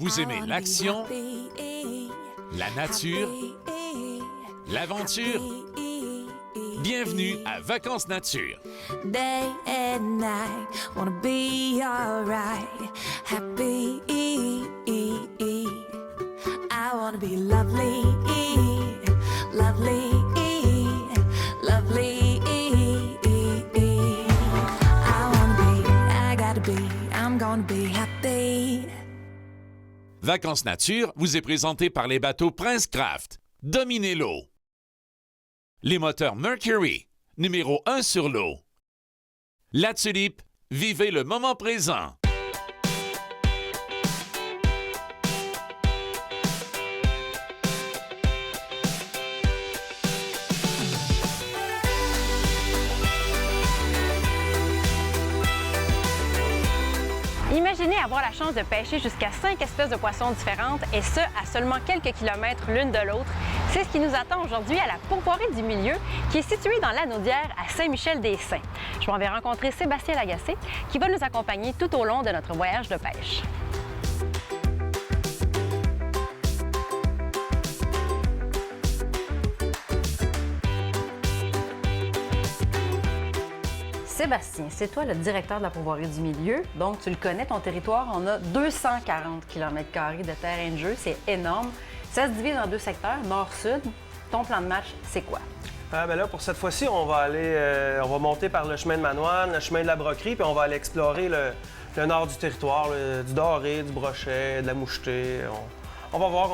Vous aimez l'action, la nature, l'aventure? Bienvenue à Vacances Nature. Day and night, wanna be alright, happy. I wanna be lovely, lovely, lovely. I wanna be, I gotta be, I'm gonna be happy. Vacances Nature vous est présenté par les bateaux Prince Craft. Dominez l'eau. Les moteurs Mercury, numéro 1 sur l'eau. La Tulipe, vivez le moment présent. Imaginez avoir la chance de pêcher jusqu'à 5 espèces de poissons différentes et ce, à seulement quelques kilomètres l'une de l'autre. C'est ce qui nous attend aujourd'hui à la Pourvoirie du Milieu, qui est située dans l'Anaudière à Saint-Michel-des-Saints. Je m'en vais rencontrer Sébastien Lagacé, qui va nous accompagner tout au long de notre voyage de pêche. Sébastien, c'est toi le directeur de la Pourvoirie du Milieu, donc tu le connais, ton territoire, on a 240 km² de terrain de jeu, c'est énorme. Ça se divise en deux secteurs, nord-sud. Ton plan de match, c'est quoi? Là, pour cette fois-ci, on va monter par le chemin de Manoine, le chemin de la Broquerie, puis on va aller explorer le nord du territoire, du Doré, du Brochet, de la Mouchetée. On va voir,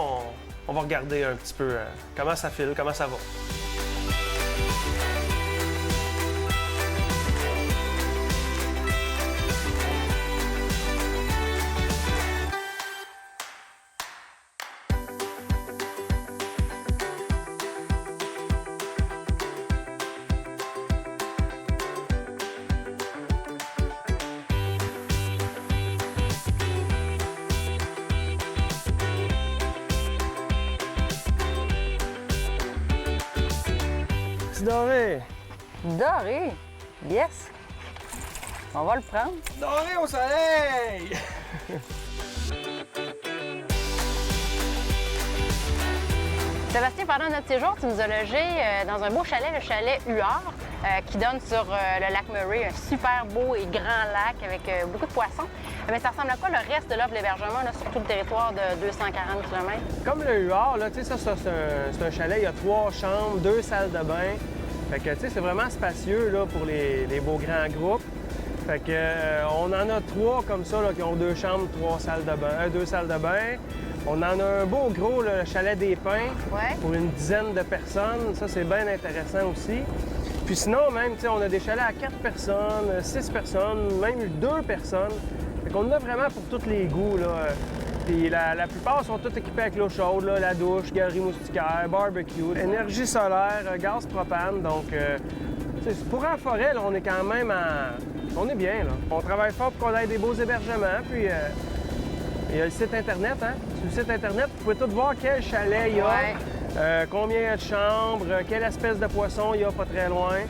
on va regarder un petit peu comment ça file, comment ça va. Doré! Doré! Yes! On va le prendre. Doré au soleil! Sébastien, pendant notre séjour, tu nous as logé dans un beau chalet, le chalet Huard, qui donne sur le lac Murray, un super beau et grand lac avec beaucoup de poissons. Mais ça ressemble à quoi le reste de l'offre d'hébergement sur tout le territoire de 240 km? Comme le Huard, là, ça c'est un chalet, il y a 3 chambres, 2 salles de bain. Fait que, c'est vraiment spacieux là, pour les beaux grands groupes. Fait que, on en a 3 comme ça, là, qui ont 2 chambres, 2 salles de bain. On en a un beau gros, là, le chalet des Pins, pour une dizaine de personnes. Ça, c'est bien intéressant aussi. Puis sinon, même, on a des chalets à 4 personnes, 6 personnes, même 2 personnes. Fait qu'on en a vraiment pour tous les goûts, là. Puis la plupart sont tous équipés avec l'eau chaude, là, la douche, galerie moustiquaire, barbecue, énergie solaire, gaz propane. Donc, pour en forêt, là, on est quand même on est bien, là. On travaille fort pour qu'on ait des beaux hébergements. Puis, il y a le site Internet, hein? Sur le site Internet, vous pouvez tout voir quel chalet il y a, combien il y a de chambres, quelle espèce de poisson il y a pas très loin.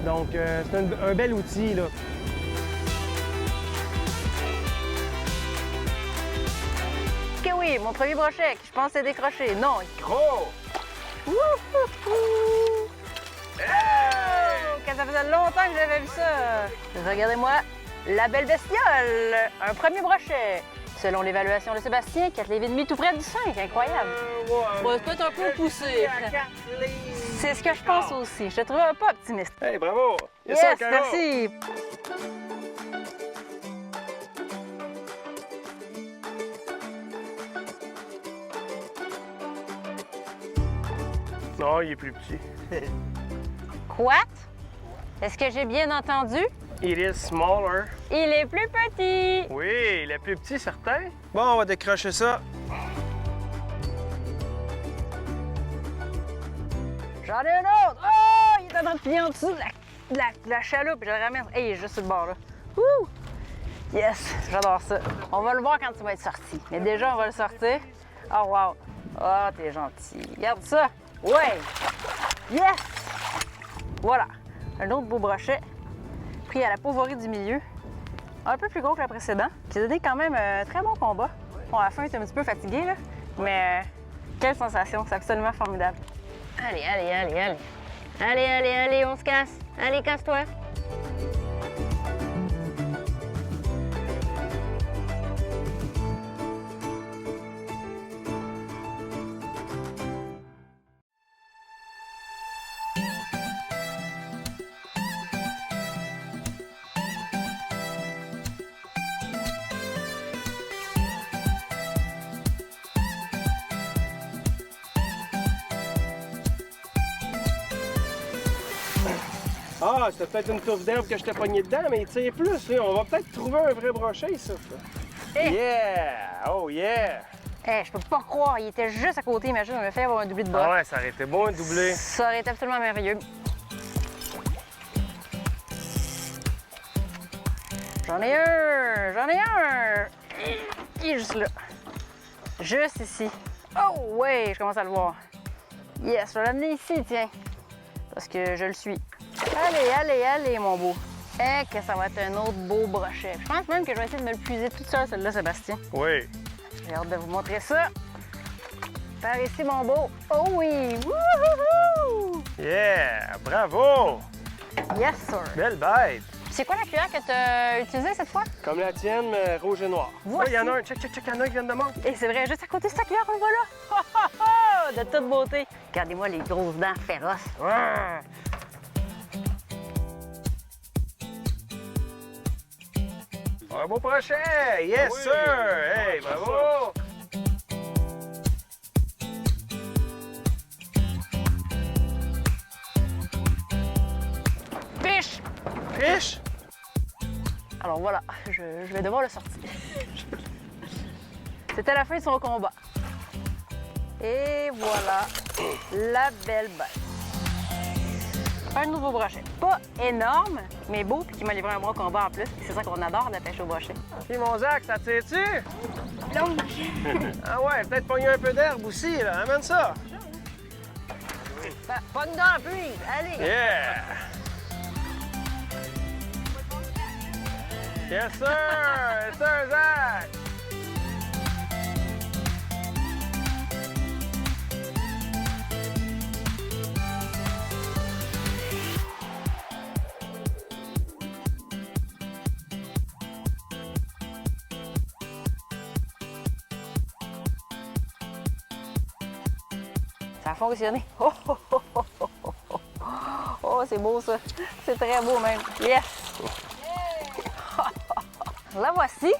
Donc, c'est un bel outil, là. Que oui, mon premier brochet, je pense c'est décroché. Non, Gros! Quand ça faisait longtemps que j'avais vu ça. Regardez-moi, la belle bestiole, un premier brochet. Selon l'évaluation de Sébastien, 4 livres et demi tout près du 5, incroyable. C'est peut-être un peu poussé. C'est ce que je pense aussi. Je te trouve pas optimiste. Hey, bravo! Yes, merci. Non, il est plus petit. Quoi? Est-ce que j'ai bien entendu? It is smaller. Il est plus petit. Oui, il est plus petit, certain. Bon, on va décrocher ça. J'en ai un autre! Oh! Il est en train de plier en dessous de la chaloupe. Je le ramène. Hey, il est juste sur le bord, là. Ouh! Yes! J'adore ça. On va le voir quand tu vas être sorti. Mais déjà, on va le sortir. Oh, wow! Oh, t'es gentil. Regarde ça! Ouais! Yes! Voilà! Un autre beau brochet pris à la Pourvoirie du Milieu. Un peu plus gros que le précédent, qui a donné quand même un très bon combat. Bon, à la fin, j'étais un petit peu fatiguée, là. Mais quelle sensation, c'est absolument formidable. Allez, allez, allez, allez. Allez, allez, allez, on se casse. Allez, casse-toi. Ah, c'était peut-être une touffe d'herbe que je t'ai pogné dedans, mais il tire plus. Là. On va peut-être trouver un vrai brochet, ça. Hey. Yeah! Oh yeah! Eh, je peux pas croire, il était juste à côté, imagine, on m'a fait avoir un doublé de bras. Ah ouais, ça aurait été bon un doublé. Ça aurait été absolument merveilleux. J'en ai un! J'en ai un! Il est juste là. Juste ici. Oh, ouais, je commence à le voir. Yes, je vais l'amener ici, tiens. Parce que je le suis. Allez, allez, allez, mon beau. Eh, que ça va être un autre beau brochet. Je pense même que je vais essayer de me le puiser toute seule, celle-là, Sébastien. Oui. J'ai hâte de vous montrer ça. Par ici, mon beau. Oh oui! Wouhouhou! Yeah! Bravo! Yes, sir. Belle bête! C'est quoi la cuillère que tu as utilisée cette fois? Comme la tienne, mais rouge et noir. Voici. Il y en a un. Check, check, check. Il y en a un qui vient de mort. Et c'est vrai, juste à côté de sa cuillère, on va là. Ha, ha, ha! De toute beauté. Regardez-moi les grosses dents féroces. Ah! Un beau brochet! Yes, Oui. sir! Hey, bravo! Fiche! Fiche! Alors voilà, je vais devoir le sortir. C'était la fin de son combat. Et voilà, la belle bête. Un nouveau brochet. Pas énorme, mais beau, puis qui m'a livré un bon combat en plus. C'est ça qu'on adore, la pêche au brochet. Puis mon Zach, ça tire-tu? Longue. Ah ouais, peut-être pogner un peu d'herbe aussi, là. Amène ça! Pogne dans la pluie, allez! Yeah! Yes, sir! Yes, sir, Zach! Ça a fonctionné. Oh, oh, oh, oh, oh, oh, oh. Oh, c'est beau ça. C'est très beau même. Yes! La voici.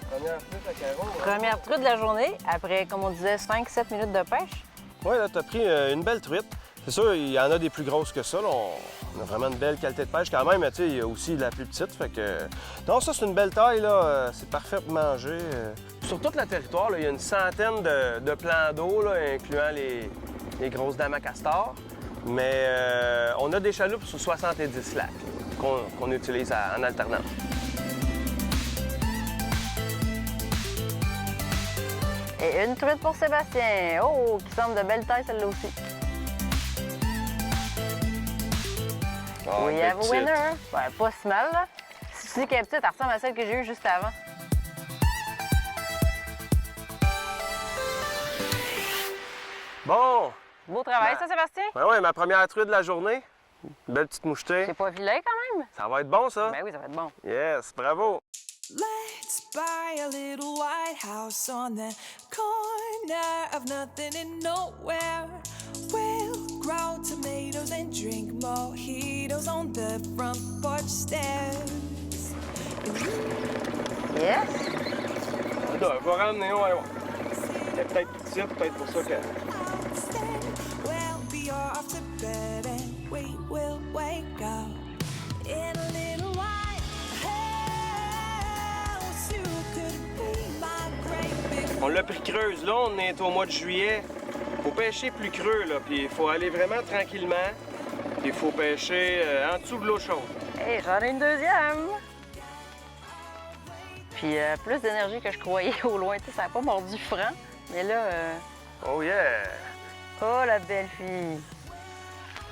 Première truite à carreau. Première truite de la journée, après, comme on disait, 5-7 minutes de pêche. Ouais, là, t'as pris une belle truite. C'est sûr, il y en a des plus grosses que ça. Là. On a vraiment une belle qualité de pêche quand même, mais tu sais, il y a aussi la plus petite. Fait que. Non, ça, c'est une belle taille, là. C'est parfait pour manger. Sur tout le territoire, là, il y a une centaine de plans d'eau, là, incluant les grosses dames à castor. Mais on a des chaloupes sur 70 lacs qu'on utilise en alternance. Et une truite pour Sébastien. Oh, qui semble de belle taille celle-là aussi. We have a winner. Ouais, pas si mal, là. Si tu dis qu'elle est petite, elle ressemble à celle que j'ai eue juste avant. Bon! Beau travail, ça, Sébastien? Ben ouais, ma première truite de la journée. Une belle petite mouchetée. C'est pas vilain, quand même? Ça va être bon, ça? Ben oui, ça va être bon. Yes, bravo! Let's buy a little white house on the corner of nothing and nowhere. We'll grow tomatoes and drink mojitos on the front porch stairs. Yes! On va ramener, on va aller voir. Il y a peut-être petit, peut-être pour ça que... We'll be off to bed and we will wake up in a little white house. You could be my great big. On l'a pris creuse. Là, on est au mois de juillet. Faut pêcher plus creux, là. Puis il faut aller vraiment tranquillement. Puis il faut pêcher en dessous de l'eau chaude. Hey, j'en ai une deuxième! Puis plus d'énergie que je croyais au loin. Tu sais, ça n'a pas mordu franc. Mais là, Oh yeah! oh la belle fille!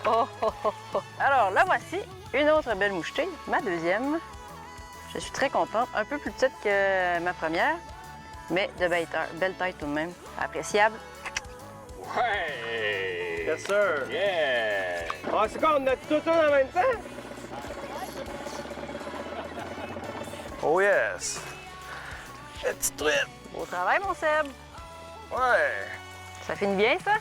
Oh, oh, oh, oh. Alors, la voici, une autre belle mouchetée, ma deuxième. Je suis très contente. Un peu plus petite que ma première, mais de belle taille tout de même. Appréciable. Ouais! Yes, sir. Yeah! Ah, c'est quoi, on a tout un en même temps? Oh yes! La petite truite! Beau travail, mon Seb. Ouais! Ça finit bien, ça?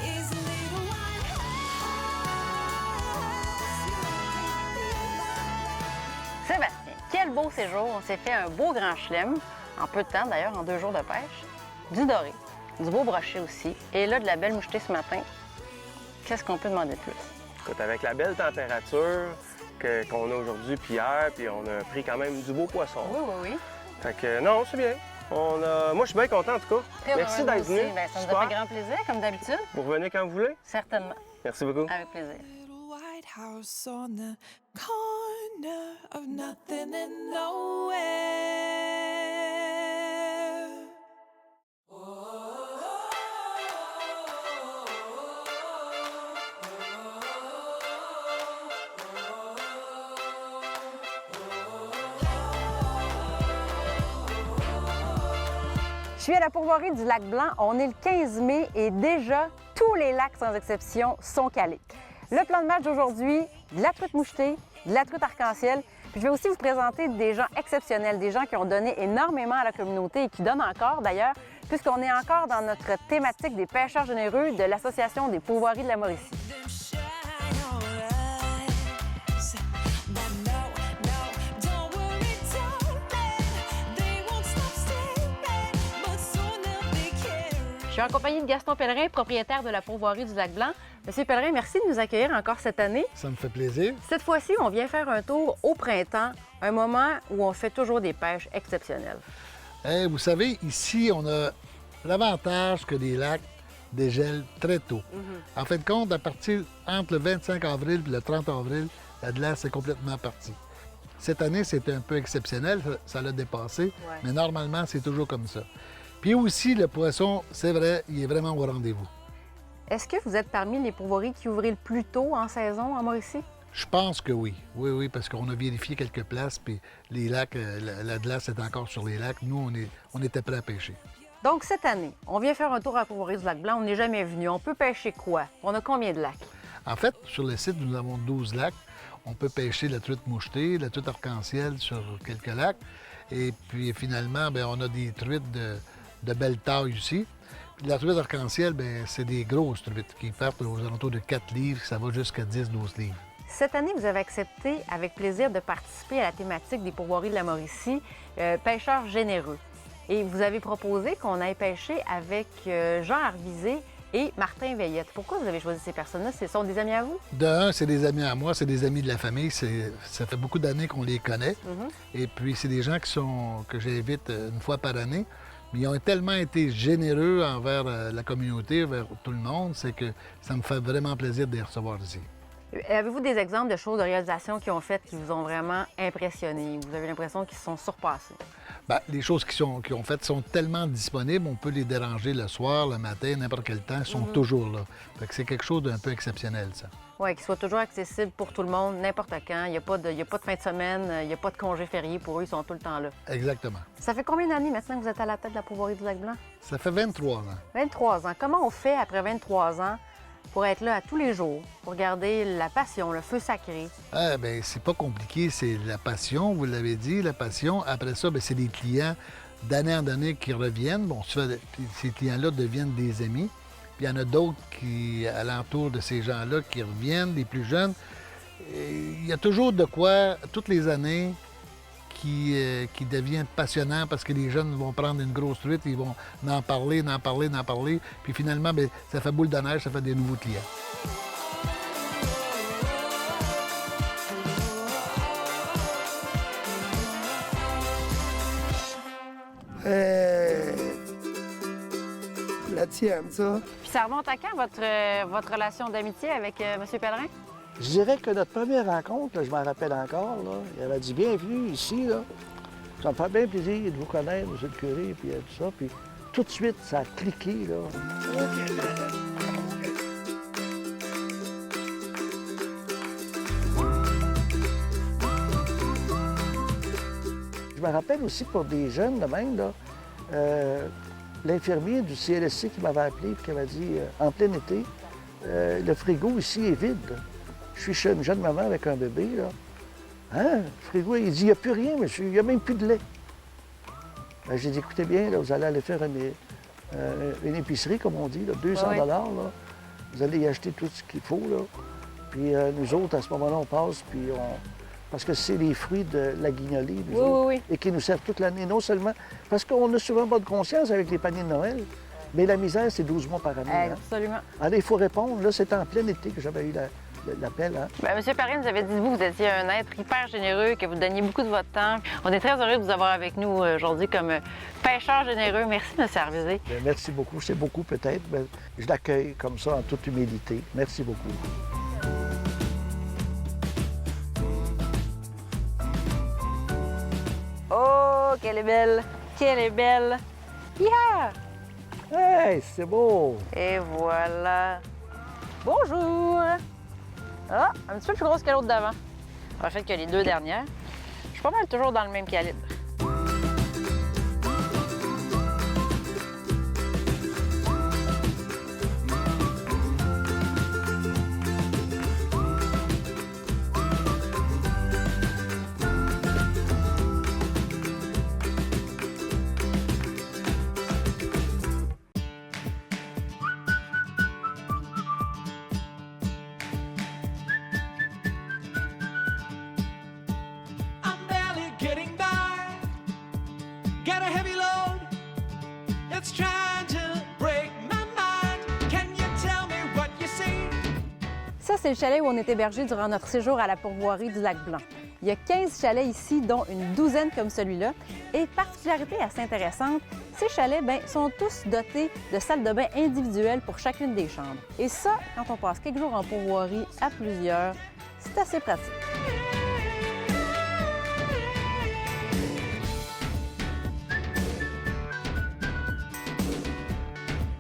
Is a little white house. Sébastien, quel beau séjour. On s'est fait un beau grand chelem, en peu de temps d'ailleurs, en 2 jours de pêche. Du doré, du beau brochet aussi, et là, de la belle mouchetée ce matin. Qu'est-ce qu'on peut demander de plus? Écoute, avec la belle température qu'on a aujourd'hui puis hier, puis on a pris quand même du beau poisson. Oui. Fait que non, c'est bien. Moi, je suis bien content en tout cas. Très Merci heureuse d'être aussi. venu. Ben, ça nous Super. a fait grand plaisir, comme d'habitude. Vous revenez quand vous voulez. Certainement. Merci beaucoup. Avec plaisir. Little white house on the corner of nothing and nowhere. Je suis à la pourvoirie du lac Blanc. On est le 15 mai et déjà, tous les lacs, sans exception, sont calés. Le plan de match d'aujourd'hui, de la truite mouchetée, de la truite arc-en-ciel. Puis je vais aussi vous présenter des gens exceptionnels, des gens qui ont donné énormément à la communauté et qui donnent encore d'ailleurs, puisqu'on est encore dans notre thématique des pêcheurs généreux de l'Association des pourvoiries de la Mauricie. Them shine your eyes. But no, don't worry, darling. They won't stop staring, but soon they'll be caring. Je suis en compagnie de Gaston Pellerin, propriétaire de la pourvoirie du lac Blanc. Monsieur Pellerin, merci de nous accueillir encore cette année. Ça me fait plaisir. Cette fois-ci, on vient faire un tour au printemps, un moment où on fait toujours des pêches exceptionnelles. Vous savez, ici, on a l'avantage que les lacs dégèlent très tôt. En fin de compte, à partir entre le 25 avril et le 30 avril, la glace est complètement partie. Cette année, c'était un peu exceptionnel, ça l'a dépassé, mais normalement, c'est toujours comme ça. Puis aussi, le poisson, c'est vrai, il est vraiment au rendez-vous. Est-ce que vous êtes parmi les pourvoiries qui ouvrent le plus tôt en saison en Mauricie? Je pense que oui. Oui, parce qu'on a vérifié quelques places, puis les lacs, la glace est encore sur les lacs. Nous, on était prêts à pêcher. Donc, cette année, on vient faire un tour à la pourvoirie du lac Blanc. On n'est jamais venu. On peut pêcher quoi? On a combien de lacs? En fait, sur le site, nous avons 12 lacs. On peut pêcher la truite mouchetée, la truite arc-en-ciel sur quelques lacs. Et puis, finalement, bien, on a des truites de belle taille aussi. Puis la truite arc-en-ciel, bien, c'est des grosses truites qui partent aux alentours de 4 livres, ça va jusqu'à 10-12 livres. Cette année, vous avez accepté avec plaisir de participer à la thématique des pourvoiries de la Mauricie, pêcheurs généreux. Et vous avez proposé qu'on aille pêcher avec Jean Arvisé et Martin Veillette. Pourquoi vous avez choisi ces personnes-là? Ce sont des amis à vous? De un, c'est des amis à moi, c'est des amis de la famille. Ça fait beaucoup d'années qu'on les connaît. Et puis, c'est des gens que j'invite une fois par année. Mais ils ont tellement été généreux envers la communauté, envers tout le monde, c'est que ça me fait vraiment plaisir de les recevoir ici. Avez-vous des exemples de choses, de réalisations qu'ils ont faites qui vous ont vraiment impressionné? Vous avez l'impression qu'ils se sont surpassés? Bien, les choses qu'ils ont faites sont tellement disponibles, on peut les déranger le soir, le matin, n'importe quel temps, ils sont toujours là. Fait que c'est quelque chose d'un peu exceptionnel, ça. Oui, qu'ils soient toujours accessibles pour tout le monde, n'importe quand. Il n'y a pas de fin de semaine, il n'y a pas de congé férié pour eux, ils sont tout le temps là. Exactement. Ça fait combien d'années maintenant que vous êtes à la tête de la pourvoirie du lac Blanc? Ça fait 23 ans. 23 ans. Comment on fait après 23 ans pour être là à tous les jours, pour garder la passion, le feu sacré? Ah, bien, c'est pas compliqué, c'est la passion, vous l'avez dit, la passion. Après ça, bien, c'est des clients d'année en année qui reviennent. Bon, ces clients-là deviennent des amis. Puis il y en a d'autres qui, alentour de ces gens-là, qui reviennent, les plus jeunes. Et il y a toujours de quoi, toutes les années, qui devient passionnant parce que les jeunes vont prendre une grosse truite, ils vont en parler. Puis finalement, bien, ça fait boule de neige, ça fait des nouveaux clients. La tienne, ça. Puis ça remonte à quand, votre relation d'amitié avec M. Pellerin? Je dirais que notre première rencontre, là, je m'en rappelle encore, là, il avait dit bienvenue ici, là. Ça me fait bien plaisir de vous connaître, M. le curé, puis tout ça. Puis tout de suite, ça a cliqué, là. Je me rappelle aussi pour des jeunes de même, là, l'infirmier du CLSC qui m'avait appelé et qui m'avait dit, en plein été, le frigo ici est vide. Je suis chez une jeune maman avec un bébé, là. Hein? Le frigo, il dit, il n'y a plus rien, monsieur, il n'y a même plus de lait. Ben, j'ai dit, écoutez bien, là, vous allez aller faire une épicerie, comme on dit, là, 200 Oui. là. Vous allez y acheter tout ce qu'il faut, là. Puis nous autres, à ce moment-là, on passe, puis parce que c'est les fruits de la guignolée, nous Oui, autres, oui, oui. et qui nous servent toute l'année, non seulement... Parce qu'on a souvent bonne conscience avec les paniers de Noël, mais la misère, c'est 12 mois par année. hein. Absolument. Alors, il faut répondre. Là, c'était en plein été que j'avais eu l'appel. Hein. Ben, Monsieur Paré nous avait dit, vous étiez un être hyper généreux, que vous donniez beaucoup de votre temps. On est très heureux de vous avoir avec nous aujourd'hui comme pêcheur généreux. Merci, Monsieur Arvizé. Bien, merci beaucoup. C'est beaucoup peut-être, mais je l'accueille comme ça en toute humilité. Merci beaucoup. Oh, qu'elle est belle! Qu'elle est belle! Yeah! Hey, c'est beau! Et voilà. Bonjour! Ah, un petit peu plus grosse que l'autre d'avant. En fait, que les deux dernières. Je suis pas mal toujours dans le même calibre. I'm barely getting by. Got a heavy load. It's trying to break my mind. Can you tell me what you see? Ça, c'est le chalet où on est hébergé durant notre séjour à la pourvoirie du Lac-Blanc. Il y a 15 chalets ici, dont une douzaine comme celui-là. Et particularité assez intéressante, ces chalets sont tous dotés de salles de bain individuelles pour chacune des chambres. Et ça, quand on passe quelques jours en pourvoirie à plusieurs, c'est assez pratique.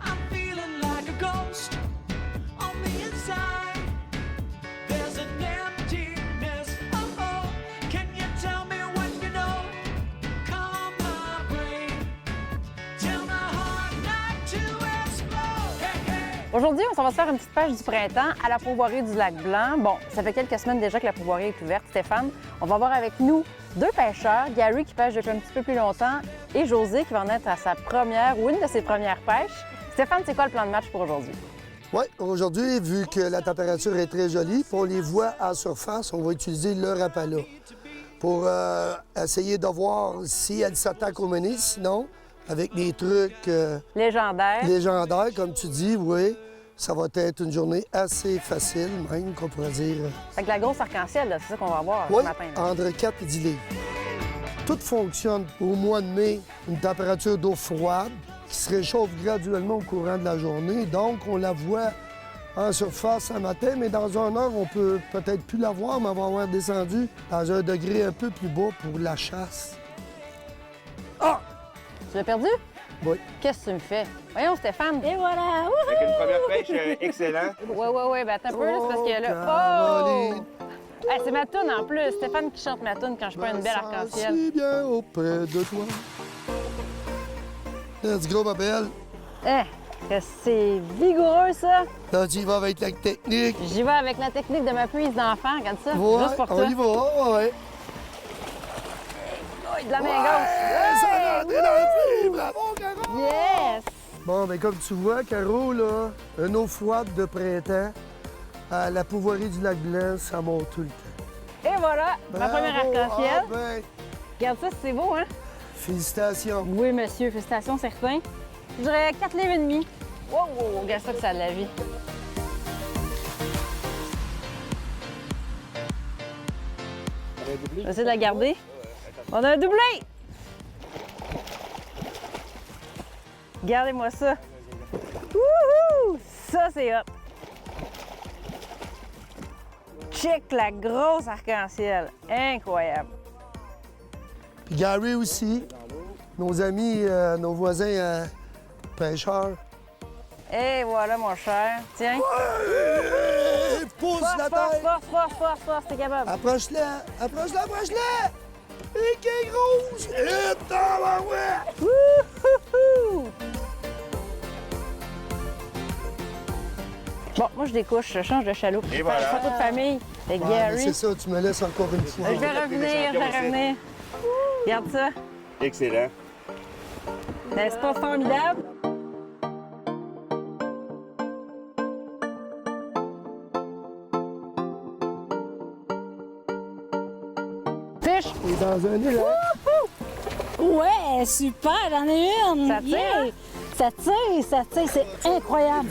I'm feeling like a ghost on the inside. There's an emptiness. Oh, oh. Can you tell me what you know? Calm my brain. Tell my heart not to explode. Hey, hey. Aujourd'hui, on s'en va se faire une petite pêche du printemps à la pourvoirie du Lac-Blanc. Bon, ça fait quelques semaines déjà que la pourvoirie est ouverte. Stéphane, on va voir avec nous deux pêcheurs, Gary qui pêche depuis un petit peu plus longtemps et José qui va en être à sa première ou une de ses premières pêches. Stéphane, c'est quoi le plan de match pour aujourd'hui? Oui, aujourd'hui, vu que la température est très jolie, puis on les voit en surface, on va utiliser le rapala pour essayer de voir si elle s'attaque au mené. Sinon, avec des trucs Légendaire. légendaires, comme tu dis, oui, ça va être une journée assez facile, même, qu'on pourrait dire. Avec la grosse arc-en-ciel, là, c'est ça qu'on va voir Oui, ce matin. là. entre 4 et 10 livres. Tout fonctionne au mois de mai, une température d'eau froide qui se réchauffe graduellement au courant de la journée. Donc, on la voit en surface un matin, mais dans 1 heure, on peut peut-être plus la voir, mais on va avoir descendu dans un degré un peu plus bas pour la chasse. Ah! Tu l'as perdu? Oui. Qu'est-ce que tu me fais? Voyons, Stéphane. Et voilà! Avec une première pêche excellente. Oui, ben attends un peu, là, c'est parce qu'il y a là. Caroline, Oh! Hey, c'est ma toune en plus. Stéphane qui chante ma toune quand je prends une belle arc-en-ciel. si bien auprès de toi. Let's go, ma belle. Hein? Que c'est vigoureux, ça. Là, tu y vas avec la technique. J'y vais avec la technique de ma prise d'enfant, regarde ça. Ouais, Juste pour on toi. y va, ouais. Oh, de la main Ouais, ça a rentré dans le film. Bravo, Caro! gauche. Yes! Bon, bien, comme tu vois, Caro, là, une eau froide de printemps à la pourvoirie du Lac-Blanc, ça monte tout le temps. Et voilà, ma première Bravo! arc-en-ciel. Ah, ben, Regarde ça, c'est beau, hein? félicitations. Oui, monsieur, félicitations, certain. Je dirais 4 livres et demi. Wow, regarde ça que ça a de la vie. On va essayer de la garder. On a un doublé! Regardez-moi ça. Wouhou! Ça, c'est hot. Check la grosse arc-en-ciel. Incroyable. Puis Gary aussi, nos amis, nos voisins pêcheurs. Et voilà, mon cher. Tiens. Pousse Force, la force, tête! force, t'es capable. Approche-la! Approche-la, approche-la! Et qui est rouge! Et tabarouette! Wouhouhou! Bon, moi, je découche, je change de chaloupe. Et Je voilà. fais une photo de famille avec Ouais, mais Gary. c'est ça, tu me laisses encore une fois. Je vais revenir. Regarde ça. Excellent. N'est-ce pas formidable? Fiche! Et dans un élan. Ouais, super, j'en ai une. Ça tire, hein? Ça tire, c'est incroyable.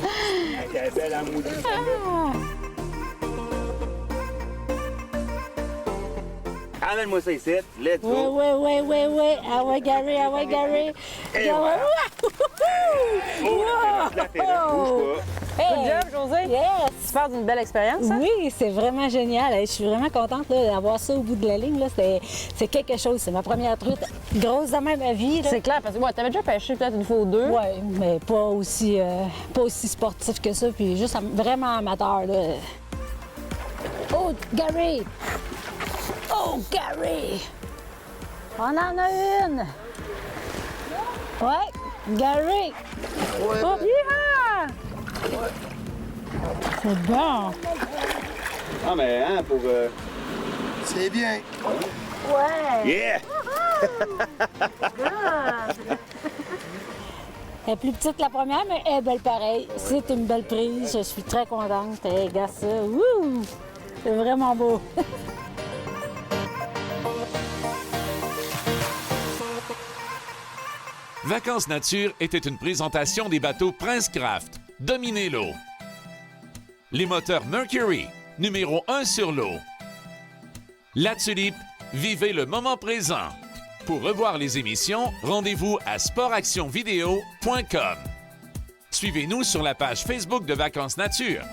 Elle est belle en maudit. Emmène-moi ça ici. Let's go. Ouais. Ah ouais, Gary. Et voilà. Oh, la fête, là. Bouge pas. Good job, José! Yes! Super d'une belle expérience, hein? Oui, c'est vraiment génial. Je suis vraiment contente là, d'avoir ça au bout de la ligne. Là. C'est quelque chose. C'est ma première truite grosse de même à vie. Là. C'est clair, parce que ouais, t'avais déjà pêché peut-être une fois ou deux. Oui, mais pas aussi sportif que ça, puis juste vraiment amateur. Là. Oh, Gary! Oh, Gary! On en a une! Ouais, Gary! Ouais, Oh, yeah! C'est bon! Ah, mais hein, pour. c'est bien. Ouais! Yeah! Elle est plus petite la première, mais elle est belle pareil. C'est une belle prise. Je suis très contente. Regarde ça. Wouh! C'est vraiment beau. Vacances Nature était une présentation des bateaux Prince Craft. Dominez l'eau. Les moteurs Mercury, numéro 1 sur l'eau. La Tulipe, vivez le moment présent. Pour revoir les émissions, rendez-vous à sportactionvideo.com. Suivez-nous sur la page Facebook de Vacances Nature.